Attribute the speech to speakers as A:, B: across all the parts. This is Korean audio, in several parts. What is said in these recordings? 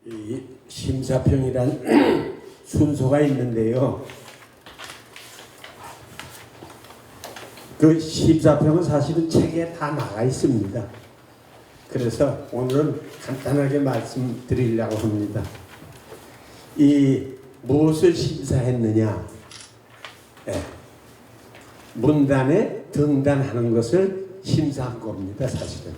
A: 이 심사평이란 순서가 있는데요. 그 심사평은 사실은 책에 다 나가 있습니다. 그래서 오늘은 간단하게 말씀드리려고 합니다. 이 무엇을 심사했느냐? 문단에 등단하는 것을 심사한 겁니다, 사실은.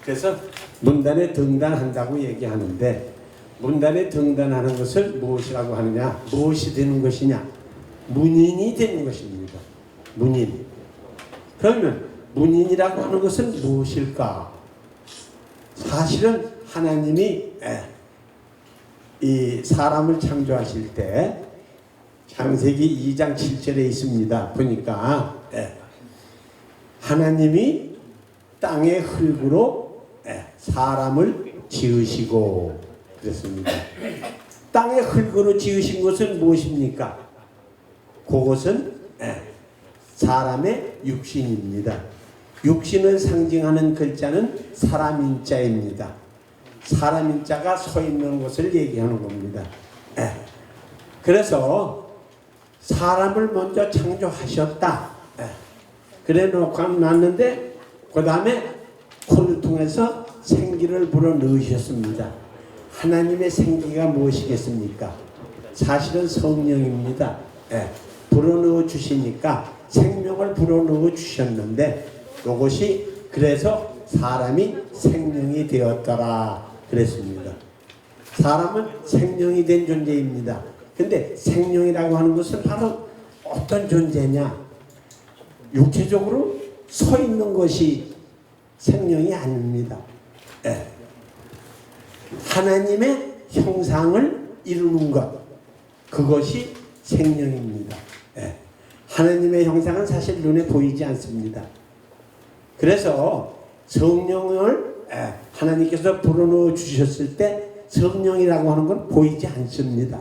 A: 그래서 문단에 등단한다고 얘기하는데, 문단에 등단하는 것을 무엇이라고 하느냐? 무엇이 되는 것이냐? 문인이 되는 것입니다. 문인. 그러면 문인이라고 하는 것은 무엇일까? 사실은 하나님이 이 사람을 창조하실 때 창세기 2장 7절에 있습니다. 보니까 하나님이 땅의 흙으로 사람을 지으시고 그랬습니다. 땅의 흙으로 지으신 것은 무엇입니까? 그것은 사람의 육신입니다. 육신을 상징하는 글자는 사람인자입니다. 사람인자가 서 있는 것을 얘기하는 겁니다. 그래서 사람을 먼저 창조하셨다. 그래 놓고 놨는데 그 다음에 코를 통해서 생기를 불어 넣으셨습니다. 하나님의 생기가 무엇이겠습니까? 사실은 성령입니다. 불어 넣어 주시니까 생명을 불어 넣어 주셨는데 이것이 그래서 사람이 생명이 되었더라 그랬습니다. 사람은 생명이 된 존재입니다. 근데 생명이라고 하는 것은 바로 어떤 존재냐? 육체적으로 서 있는 것이 생명이 아닙니다. 하나님의 형상을 이루는 것, 그것이 생명입니다. 하나님의 형상은 사실 눈에 보이지 않습니다. 그래서 성령을 하나님께서 불어넣어 주셨을 때 성령이라고 하는 건 보이지 않습니다.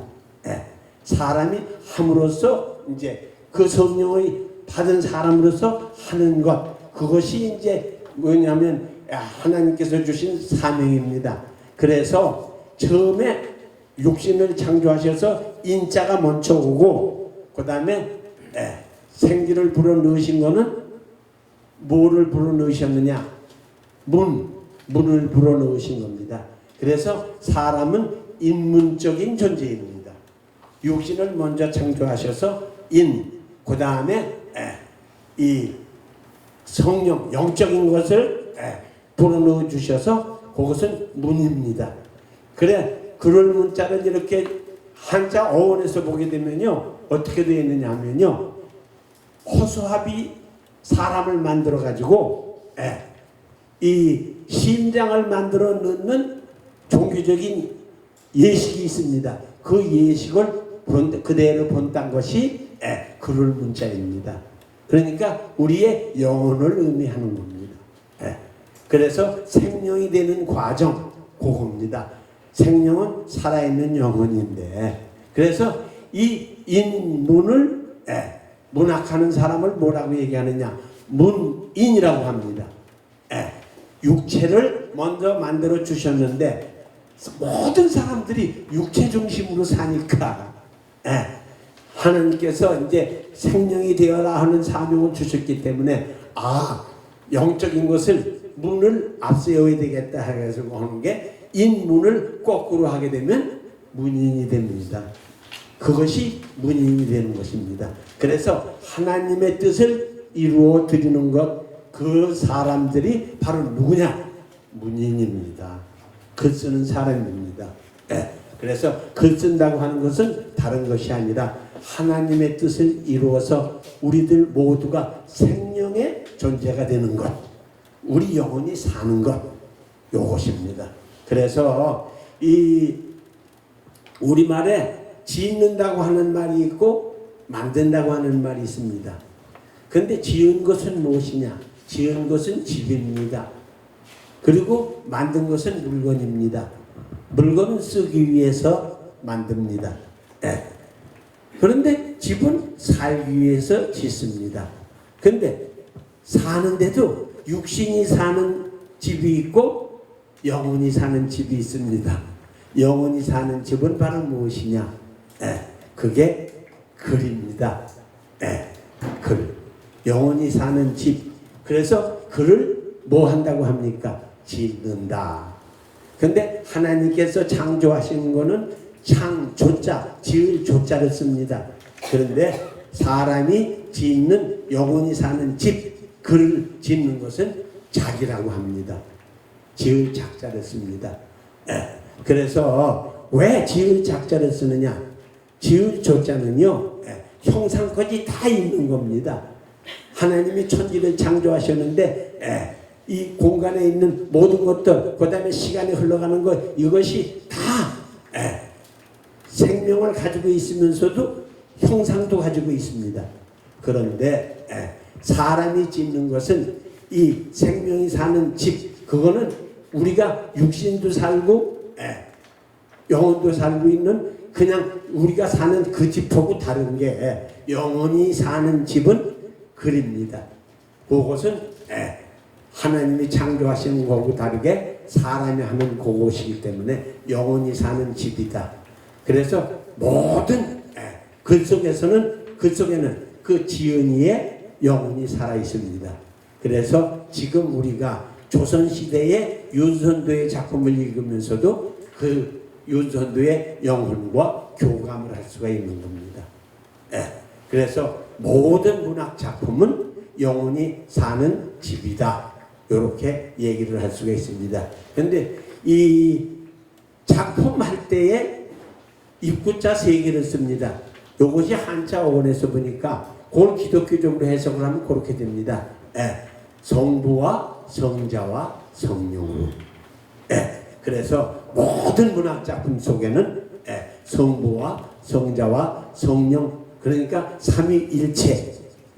A: 사람이 함으로써 이제 그 성령을 받은 사람으로서 하는 것, 그것이 이제 뭐냐면 하나님께서 주신 사명입니다. 그래서 처음에 육신을 창조하셔서 인자가 먼저 오고 그 다음에 생기를 불어넣으신 거는 뭐를 불어넣으셨느냐? 문을 불어넣으신 겁니다. 그래서 사람은 인문적인 존재입니다. 육신을 먼저 창조하셔서 그 다음에 이 성령, 영적인 것을 불어넣어 주셔서 그것은 문입니다. 그래, 그럴 문자를 이렇게 한자 어원에서 보게 되면요, 어떻게 되어 있느냐 하면요, 호수합이 사람을 만들어 가지고 이 심장을 만들어 넣는 종교적인 예식이 있습니다. 그 예식을 그대로 본딴 것이 그럴 문자입니다. 그러니까 우리의 영혼을 의미하는 겁니다. 그래서 생명이 되는 과정, 그겁니다. 생명은 살아있는 영혼인데, 그래서 이 인문을 문학하는 사람을 뭐라고 얘기하느냐? 문인이라고 합니다. 육체를 먼저 만들어 주셨는데 모든 사람들이 육체 중심으로 사니까 하나님께서 이제 생명이 되어라 하는 사명을 주셨기 때문에 영적인 것을 문을 앞세워야 되겠다 해서 하는 게 인문을 거꾸로 하게 되면 문인이 됩니다. 그것이 문인이 되는 것입니다. 그래서 하나님의 뜻을 이루어 드리는 것, 그 사람들이 바로 누구냐? 문인입니다. 글 쓰는 사람입니다. 그래서 글 쓴다고 하는 것은 다른 것이 아니라 하나님의 뜻을 이루어서 우리들 모두가 생명의 존재가 되는 것, 우리 영혼이 사는 것, 요것입니다. 그래서 이 우리말에 짓는다고 하는 말이 있고 만든다고 하는 말이 있습니다. 그런데 지은 것은 무엇이냐? 지은 것은 집입니다. 그리고 만든 것은 물건입니다. 물건은 쓰기 위해서 만듭니다. 그런데 집은 살기 위해서 짓습니다. 그런데 사는데도 육신이 사는 집이 있고 영혼이 사는 집이 있습니다. 영원히 사는 집은 바로 무엇이냐? 그게 글입니다. 글. 영원히 사는 집. 그래서 글을 뭐 한다고 합니까? 짓는다. 근데 하나님께서 창조하신 거는 창조자, 지을 조자를 씁니다. 그런데 사람이 짓는 영원히 사는 집, 글을 짓는 것은 작이라고 합니다. 지을 작자를 씁니다. 그래서 왜 지을 작자를 쓰느냐? 지을 조자는요, 형상까지 다 있는 겁니다. 하나님이 천지를 창조하셨는데 이 공간에 있는 모든 것들, 그 다음에 시간이 흘러가는 것, 이것이 다 생명을 가지고 있으면서도 형상도 가지고 있습니다. 그런데 사람이 짓는 것은 이 생명이 사는 집, 그거는 우리가 육신도 살고 영혼도 살고 있는 그냥 우리가 사는 그 집하고 다른 게 영원히 사는 집은 글입니다. 그것은 하나님이 창조하신 거하고 다르게 사람이 하는 그것이기 때문에 영원히 사는 집이다. 그래서 모든 글 속에는 그 지은이의 영혼이 살아 있습니다. 그래서 지금 우리가 조선시대의 윤선도의 작품을 읽으면서도 그 윤선도의 영혼과 교감을 할 수가 있는 겁니다. 그래서 모든 문학 작품은 영혼이 사는 집이다. 이렇게 얘기를 할 수가 있습니다. 그런데 이 작품 할 때에 입구자 3개를 씁니다. 이것이 한자 어원에서 보니까 그걸 기독교적으로 해석을 하면 그렇게 됩니다. 성부와 성자와 성령으로. 그래서 모든 문학 작품 속에는 성부와 성자와 성령, 그러니까 삼위일체,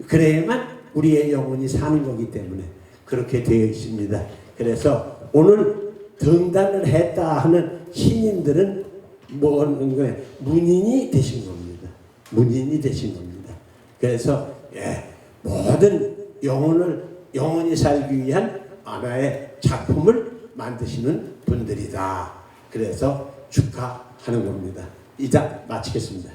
A: 그래야만 우리의 영혼이 사는 거기 때문에 그렇게 되어 있습니다. 그래서 오늘 등단을 했다 하는 신인들은 뭐 하는 거예요? 문인이 되신 겁니다. 문인이 되신 겁니다. 그래서 모든 영혼이 살기 위한 하나의 작품을 만드시는 분들이다. 그래서 축하하는 겁니다. 이상 마치겠습니다.